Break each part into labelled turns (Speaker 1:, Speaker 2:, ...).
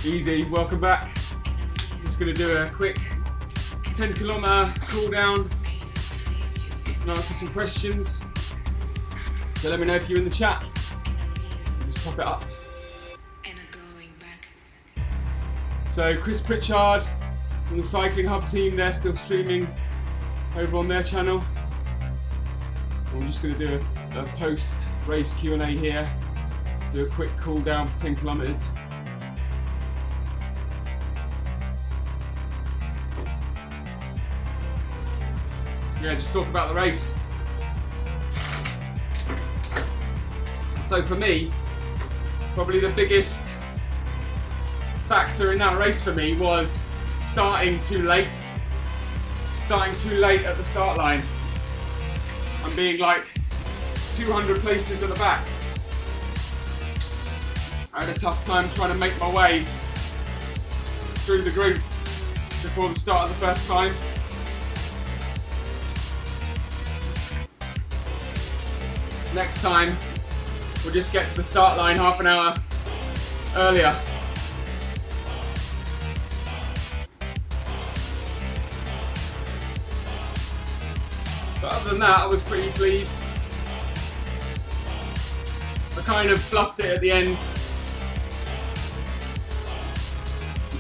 Speaker 1: Easy, welcome back. Just going to do a quick 10km cool down and answer some questions. So let me know if you're in the chat. Just pop it up. So Chris Pritchard and the Cycling Hub team, they're still streaming over on their channel. I'm just going to do a post-race Q&A here. Do a quick cool down for 10 kilometers. Yeah, just talk about the race. So for me, probably the biggest factor in that race for me was starting too late. Starting too late at the start line. And being like 200 places at the back. I had a tough time trying to make my way through the group before the start of the first climb. Next time, we'll just get to the start line half an hour earlier. But other than that, I was pretty pleased. I kind of fluffed it at the end.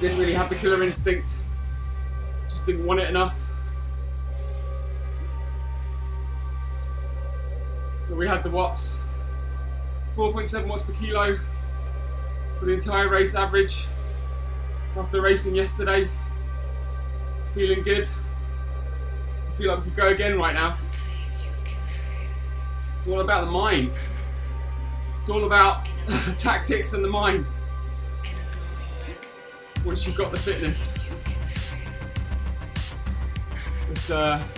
Speaker 1: Didn't really have the killer instinct. Just didn't want it enough. But we had the watts. 4.7 watts per kilo for the entire race average. After racing yesterday. Feeling good. I feel like we could go again right now. It's all about the mind. It's all about tactics and the mind. Once you've got the fitness. Let's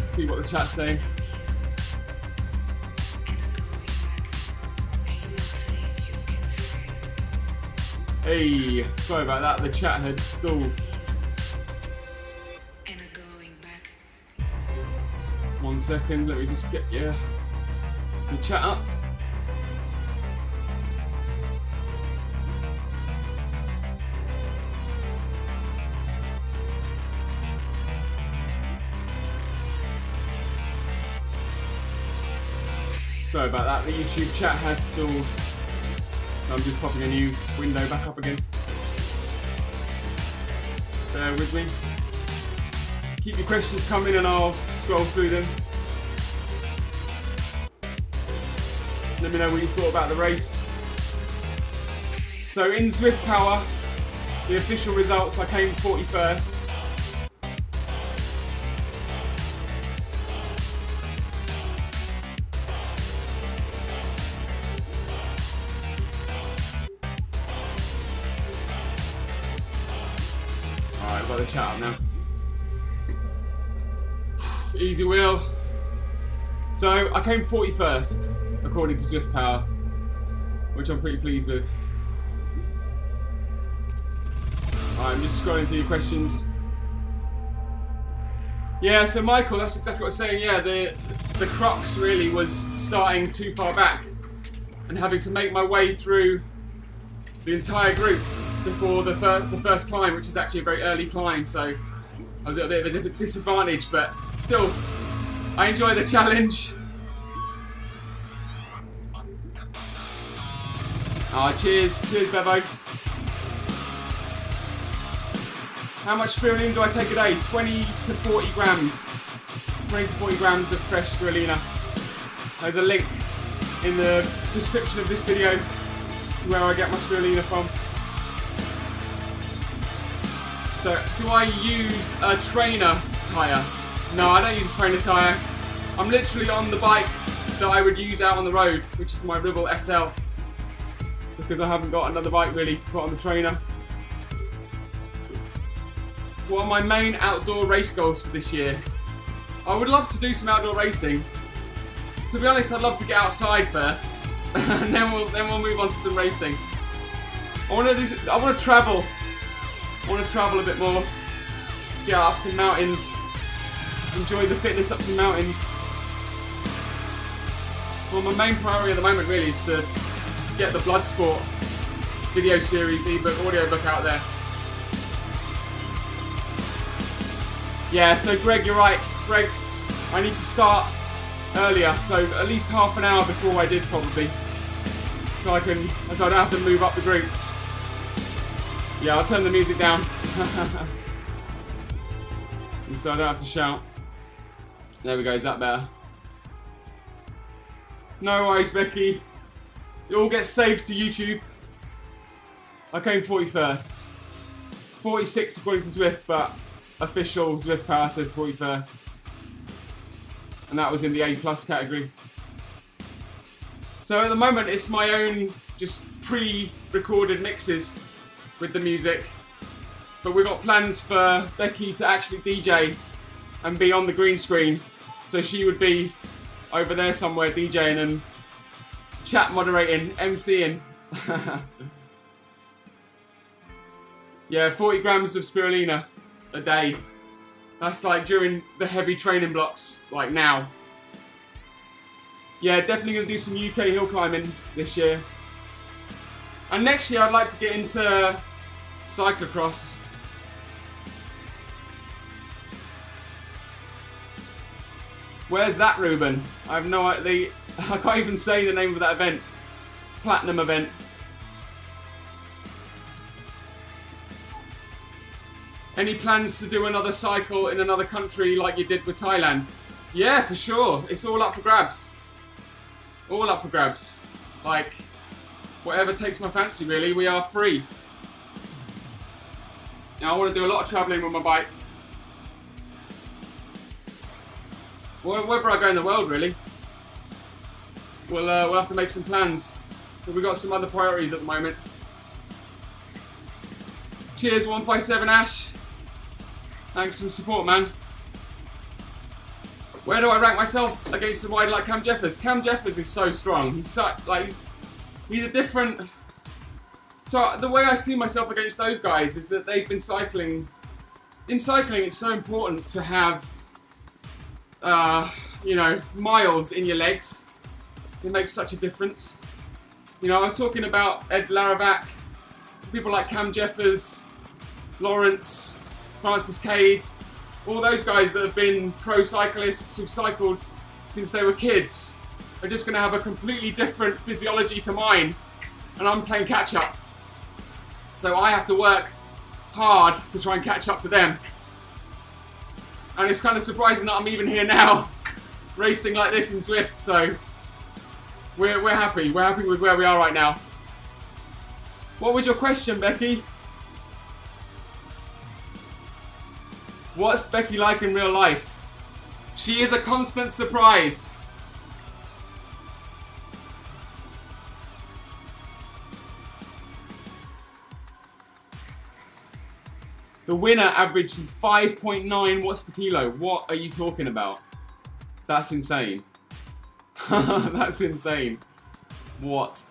Speaker 1: see what the chat's saying. Hey, sorry about that, the chat had stalled. 1 second, let me just get the chat up. Sorry about that, the YouTube chat has stalled. So I'm just popping a new window back up again. Bear with me. Keep your questions coming and I'll scroll through them. Let me know what you thought about the race. So in Zwift Power, the official results, I came 41st. Alright, I've got the chat up now. Easy wheel. So I came 41st according to Zwift Power, which I'm pretty pleased with. Alright, I'm just scrolling through your questions. Yeah, so Michael, that's exactly what I was saying. Yeah, the crux really was starting too far back and having to make my way through the entire group before the first climb, which is actually a very early climb, so I was at a bit of a disadvantage, but still, I enjoy the challenge. Cheers, Bevo. How much spirulina do I take a day? 20 to 40 grams. 20 to 40 grams of fresh spirulina. There's a link in the description of this video to where I get my spirulina from. So, do I use a trainer tyre? No, I don't use a trainer tyre. I'm literally on the bike that I would use out on the road, which is my Ribble SL. Because I haven't got another bike really to put on the trainer. What are my main outdoor race goals for this year? I would love to do some outdoor racing. To be honest, I'd love to get outside first. And then we'll move on to some racing. I want to travel. I want to travel a bit more, get up some mountains, enjoy the fitness up some mountains. Well, my main priority at the moment really is to get the Bloodsport video series, ebook, audiobook out there. Yeah, so Greg, you're right. Greg, I need to start earlier, so at least half an hour before I did probably. So I don't have to move up the group. Yeah, I'll turn the music down. And so I don't have to shout. There we go, is that better? No worries, Becky. It all gets saved to YouTube. I came 41st. 46 according to Zwift, but official Zwift Power says 41st. And that was in the A+ category. So at the moment it's my own just pre-recorded mixes with the music. But we've got plans for Becky to actually DJ and be on the green screen. So she would be over there somewhere DJing and chat moderating, MCing. Yeah, 40 grams of spirulina a day. That's like during the heavy training blocks, like now. Yeah, definitely going to do some UK hill climbing this year. And next year I'd like to get into cyclocross. Where's that, Ruben? I have no idea. I can't even say the name of that event. Platinum event. Any plans to do another cycle in another country like you did with Thailand? Yeah, for sure. It's all up for grabs. All up for grabs. Like, whatever takes my fancy, really. We are free. Now, I want to do a lot of travelling with my bike. Wherever I go in the world, really. We'll have to make some plans. But we've got some other priorities at the moment. Cheers, 157 Ash. Thanks for the support, man. Where do I rank myself against the rider like Cam Jeffers? Cam Jeffers is so strong. He's a different. So the way I see myself against those guys is that they've been cycling. In cycling, it's so important to have, you know, miles in your legs. It makes such a difference. You know, I was talking about Ed Laravac, people like Cam Jeffers, Lawrence, Francis Cade, all those guys that have been pro cyclists who've cycled since they were kids are just going to have a completely different physiology to mine, and I'm playing catch up. So I have to work hard to try and catch up to them. And it's kind of surprising that I'm even here now, racing like this in Zwift, so we're happy. We're happy with where we are right now. What was your question, Becky? What's Becky like in real life? She is a constant surprise. The winner averaged 5.9 watts per kilo. What are you talking about? That's insane. That's insane. What?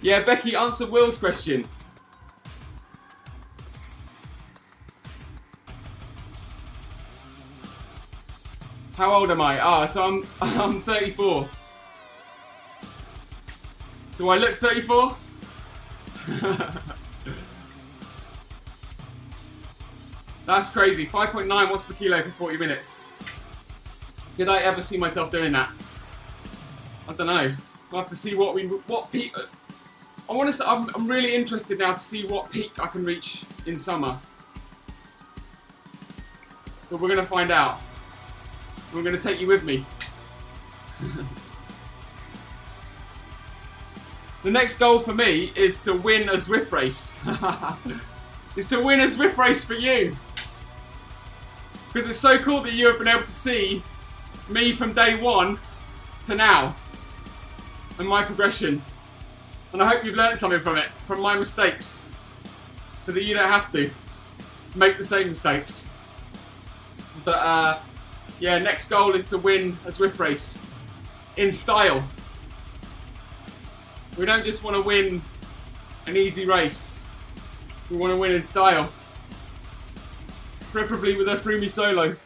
Speaker 1: Yeah, Becky, answer Will's question. How old am I? Ah, so I'm 34. Do I look 34? That's crazy. 5.9 watts per kilo for 40 minutes. Did I ever see myself doing that? I don't know. We'll have to see what peak. I want to. I'm really interested now to see what peak I can reach in summer. But we're gonna find out. We're gonna take you with me. The next goal for me is to win a Zwift race. It's to win a Zwift race for you. Because it's so cool that you have been able to see me from day one to now. And my progression. And I hope you've learned something from it. From my mistakes. So that you don't have to make the same mistakes. But yeah, next goal is to win a Zwift race. In style. We don't just want to win an easy race. We want to win in style. Preferably with a through-me solo.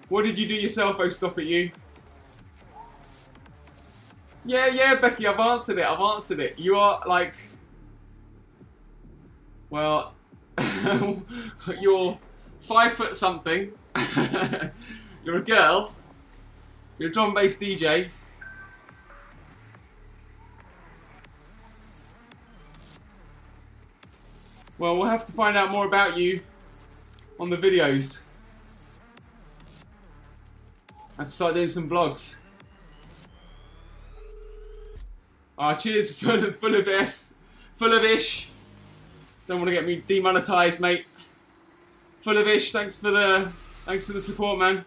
Speaker 1: What did you do yourself? Oh, stop it, you. Yeah, yeah, Becky, I've answered it. I've answered it. You are like, well, you're 5 foot something. You're a girl. You're a drum-based DJ. Well, we'll have to find out more about you on the videos. I have to start doing some vlogs. Ah, cheers, full of ish. Don't want to get me demonetized, mate. Full of ish. Thanks for the support, man.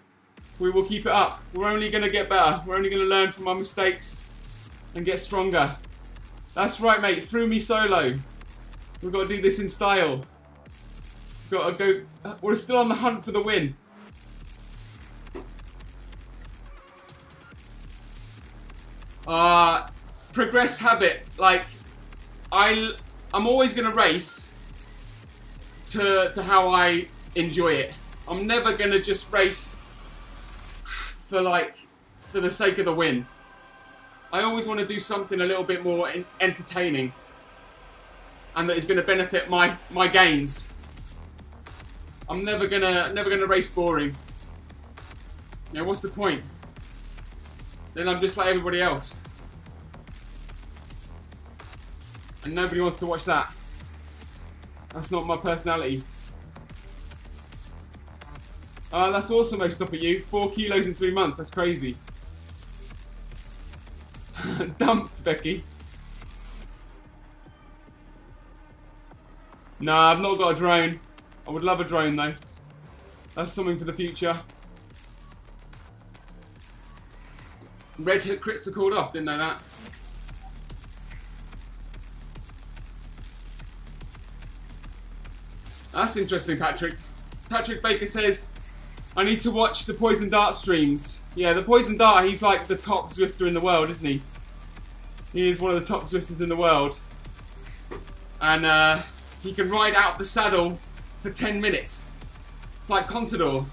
Speaker 1: We will keep it up. We're only gonna get better. We're only gonna learn from our mistakes and get stronger. That's right, mate. Through me solo. We've got to do this in style. We've got to go. We're still on the hunt for the win. Progress habit. Like, I'm always gonna race to how I enjoy it. I'm never gonna just race for the sake of the win. I always want to do something a little bit more entertaining, and that is going to benefit my gains. I'm never gonna race boring. You know, what's the point? Then I'm just like everybody else. And nobody wants to watch that. That's not my personality. That's awesome, I'll stop at you. 4 kilos in 3 months, that's crazy. Dumped, Becky. Nah, I've not got a drone. I would love a drone though. That's something for the future. Red Hit crits are called off, didn't know that. That's interesting, Patrick. Patrick Baker says, I need to watch the Poison Dart streams. Yeah, the Poison Dart, he's like the top Zwifter in the world, isn't he? He is one of the top Zwifters in the world. And he can ride out of the saddle for 10 minutes. It's like Contador.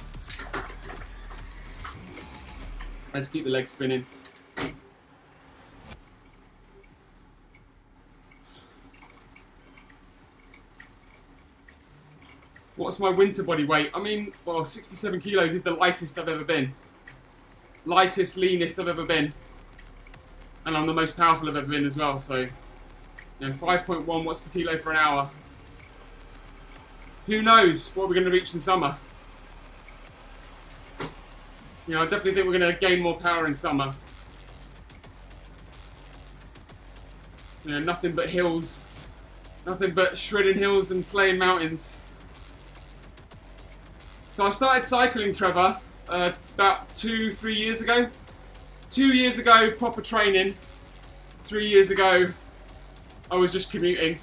Speaker 1: Let's keep the legs spinning. What's my winter body weight? I mean, well, 67 kilos is the lightest I've ever been. Lightest, leanest I've ever been. And I'm the most powerful I've ever been as well, so... You know, 5.1 watts per kilo for an hour. Who knows what we're going to reach in summer? You know, I definitely think we're going to gain more power in summer. You know, nothing but hills. Nothing but shredding hills and slaying mountains. So I started cycling, Trevor, about 2-3 years ago. 2 years ago, proper training. 3 years ago, I was just commuting.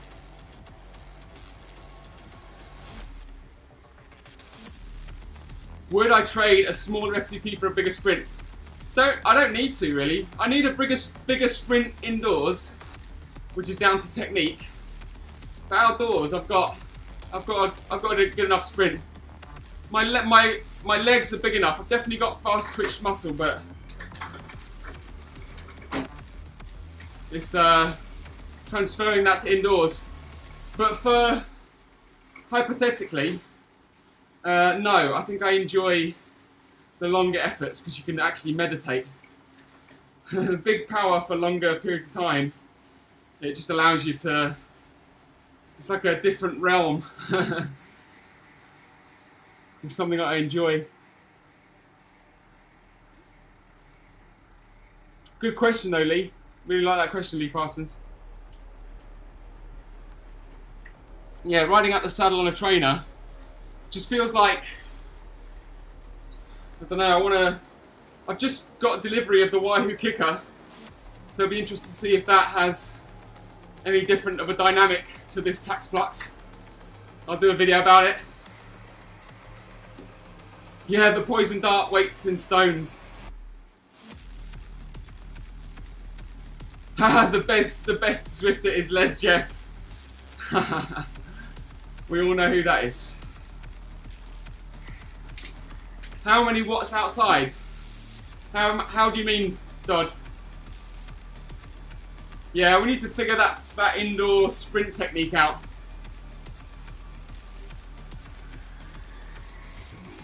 Speaker 1: Would I trade a smaller FTP for a bigger sprint? I don't need to, really. I need a bigger sprint indoors, which is down to technique. But outdoors, I've got a good enough sprint. My legs are big enough. I've definitely got fast twitch muscle, but it's transferring that to indoors. But for hypothetically, no, I think I enjoy the longer efforts because you can actually meditate. Big power for longer periods of time. It just allows you to. It's like a different realm. It's something that I enjoy. Good question though, Lee. Really like that question, Lee Parsons. Yeah, riding out the saddle on a trainer just feels like, I don't know, I've just got a delivery of the Wahoo kicker, so it'll be interesting to see if that has any different of a dynamic to this tax flux. I'll do a video about it. Yeah, the Poison Dart weights in stones. Haha, the best Zwifter is Les Jeffs. We all know who that is. How many watts outside? How do you mean, Dodd? Yeah, we need to figure that indoor sprint technique out.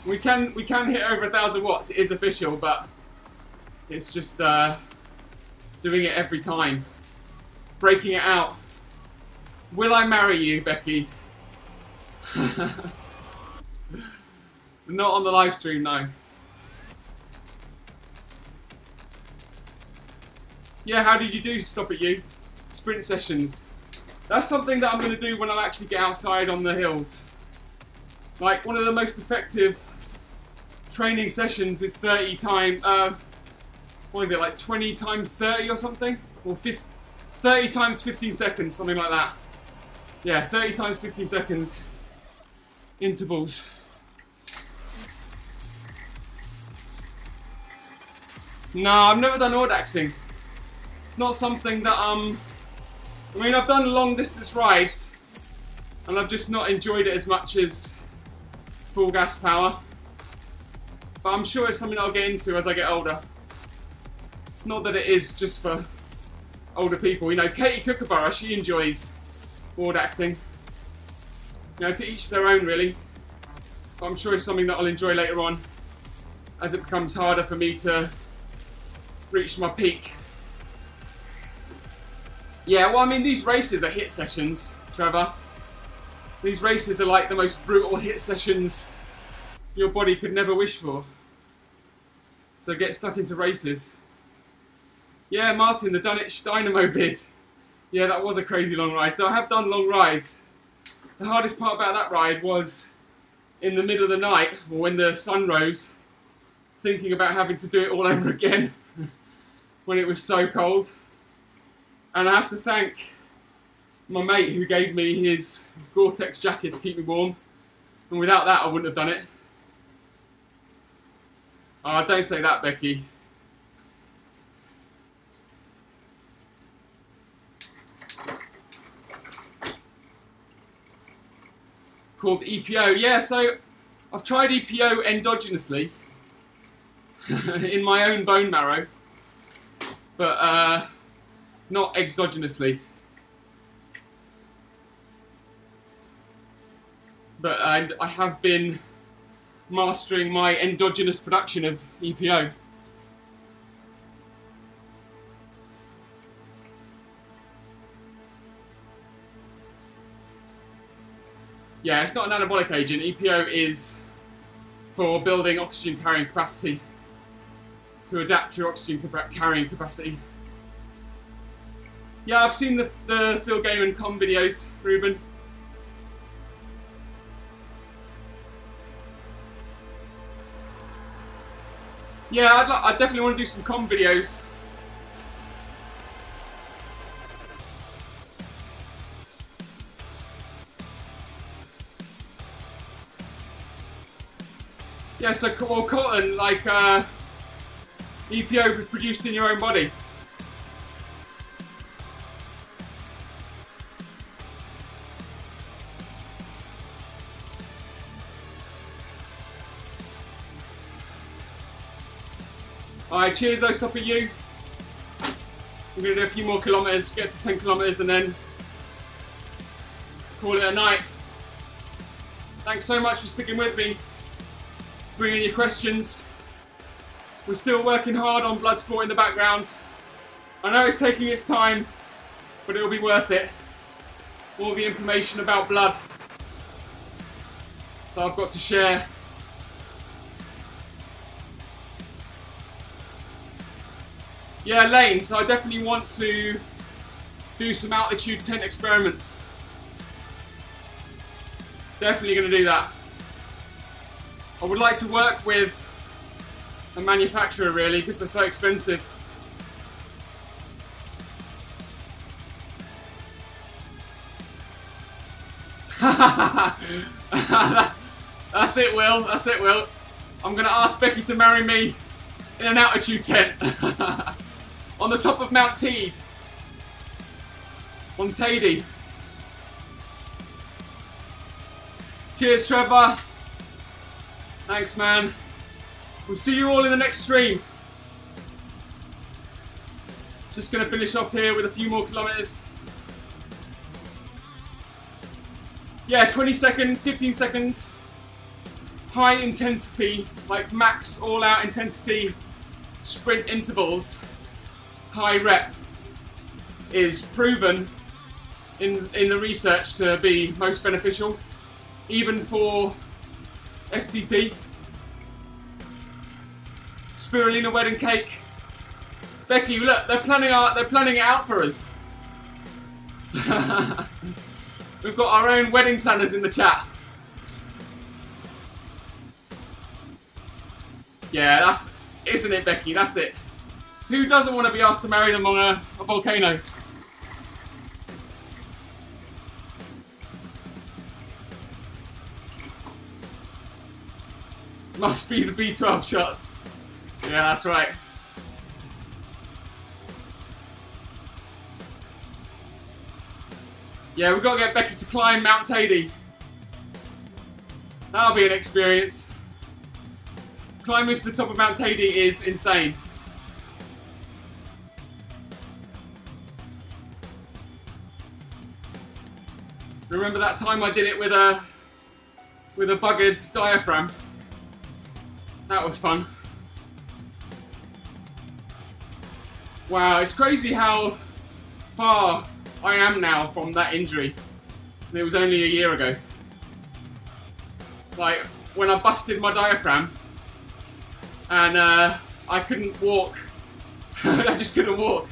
Speaker 1: We can hit over 1,000 watts. It is official, but it's just doing it every time, breaking it out. Will I marry you, Becky? Not on the live stream, no. Yeah, how did you do? Stop at you. Sprint sessions. That's something that I'm going to do when I actually get outside on the hills. Like, one of the most effective training sessions is 30 time, what is it, like 20 times 30 or something? Or 30 times 15 seconds, something like that. Yeah, 30 times 15 seconds intervals. No, I've never done audaxing. It's not something that, I mean, I've done long distance rides, and I've just not enjoyed it as much as full gas power. But I'm sure it's something I'll get into as I get older. Not that it is just for older people. You know, Katie Kookaburra, she enjoys audaxing. You know, to each their own, really. But I'm sure it's something that I'll enjoy later on as it becomes harder for me to reach my peak. Yeah, well, I mean, these races are hit sessions, Trevor. These races are like the most brutal hit sessions your body could never wish for. So get stuck into races. Yeah, Martin, the Dunwich Dynamo bid. Yeah, that was a crazy long ride. So I have done long rides. The hardest part about that ride was in the middle of the night, or when the sun rose, thinking about having to do it all over again when it was so cold. And I have to thank my mate who gave me his Gore-Tex jacket to keep me warm. And without that, I wouldn't have done it. Don't say that, Becky. Called EPO. Yeah, so I've tried EPO endogenously in my own bone marrow, but not exogenously. But I have been mastering my endogenous production of EPO. Yeah, it's not an anabolic agent. EPO is for building oxygen carrying capacity, to adapt to your oxygen carrying capacity. Yeah, I've seen the Phil Gaiman com videos, Ruben. Yeah, I definitely want to do some com videos. Yeah, so, well, Colton, like, EPO produced in your own body. Alright, cheers, I'll stop at you. I'm going to do a few more kilometres, get to 10 kilometres and then call it a night. Thanks so much for sticking with me, bringing your questions. We're still working hard on Bloodsport in the background. I know it's taking its time, but it'll be worth it. All the information about blood that I've got to share. Yeah, Lane, so I definitely want to do some altitude tent experiments. Definitely going to do that. I would like to work with a manufacturer, really, because they're so expensive. That's it, Will. That's it, Will. I'm going to ask Becky to marry me in an altitude tent. On the top of Mount Teed. On Tady. Cheers, Trevor. Thanks, man. We'll see you all in the next stream. Just going to finish off here with a few more kilometers. Yeah, 20-second, 15-second, high intensity, like max all-out intensity sprint intervals, high rep, is proven in the research to be most beneficial, even for FTP. Spirulina wedding cake. Becky, look, they're planning it out for us. We've got our own wedding planners in the chat. Yeah, isn't it, Becky? That's it. Who doesn't want to be asked to marry them on a volcano? Must be the B12 shots. Yeah, that's right. Yeah, we've got to get Becky to climb Mount Tady. That'll be an experience. Climbing to the top of Mount Tady is insane. Remember that time I did it with a buggered diaphragm? That was fun. Wow, it's crazy how far I am now from that injury. And it was only a year ago. Like, when I busted my diaphragm and I couldn't walk. I just couldn't walk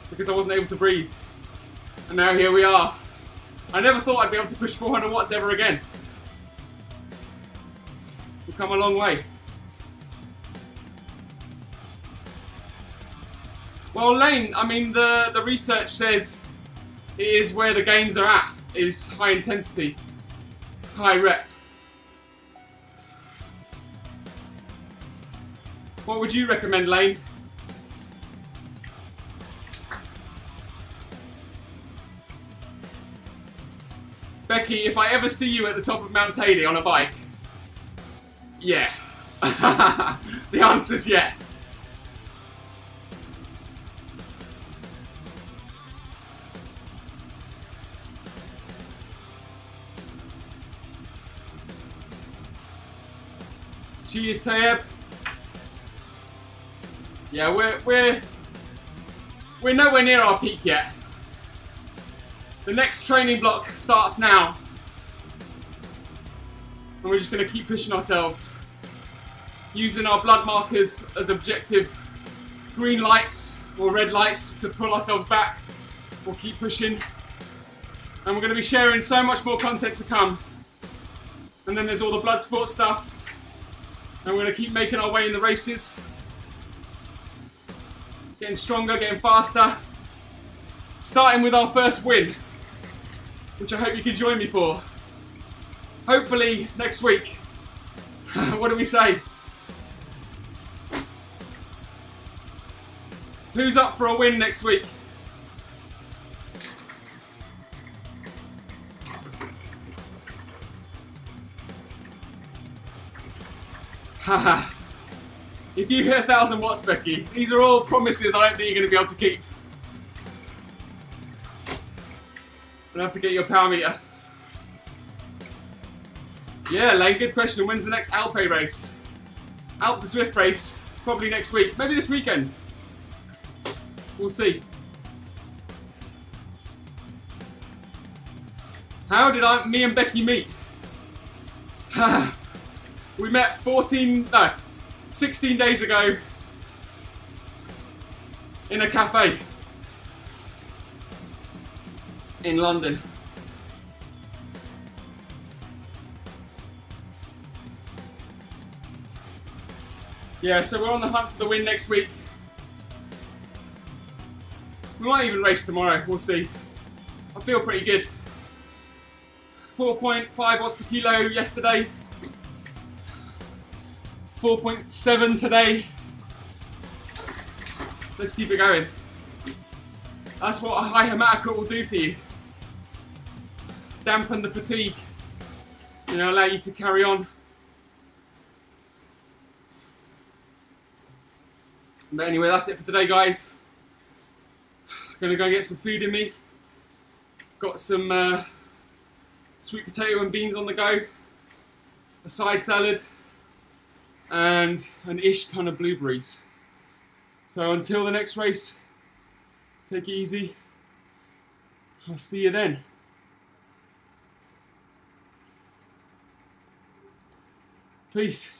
Speaker 1: because I wasn't able to breathe. And now here we are. I never thought I'd be able to push 400 watts ever again. We've come a long way. Well, Lane, I mean, the research says it is where the gains are at, is high intensity, high rep. What would you recommend, Lane? Becky, if I ever see you at the top of Mount Tady on a bike, yeah. The answer's yeah. Cheers, Sayeb. Yeah, we're nowhere near our peak yet. The next training block starts now. And we're just going to keep pushing ourselves. Using our blood markers as objective green lights or red lights to pull ourselves back. We'll keep pushing. And we're going to be sharing so much more content to come. And then there's all the blood sport stuff. And we're going to keep making our way in the races. Getting stronger, getting faster. Starting with our first win, which I hope you can join me for. Hopefully next week. What do we say? Who's up for a win next week? Haha. If you hit 1,000 watts, Becky, these are all promises I don't think you're going to be able to keep. We'll have to get your power meter. Yeah, Lane, good question. When's the next Alpe race? Alpe to Zwift race, probably next week. Maybe this weekend. We'll see. How did me and Becky meet? We met 16 days ago in a cafe in London. Yeah, so we're on the hunt for the win next week. We might even race tomorrow, we'll see. I feel pretty good. 4.5 watts per kilo yesterday. 4.7 today. Let's keep it going. That's what a high hematocrit will do for you. Dampen the fatigue. You know, allow you to carry on. But anyway, that's it for today, guys. Gonna go get some food in me. Got some sweet potato and beans on the go, a side salad, and an ish ton of blueberries. So until the next race, take it easy. I'll see you then. Peace.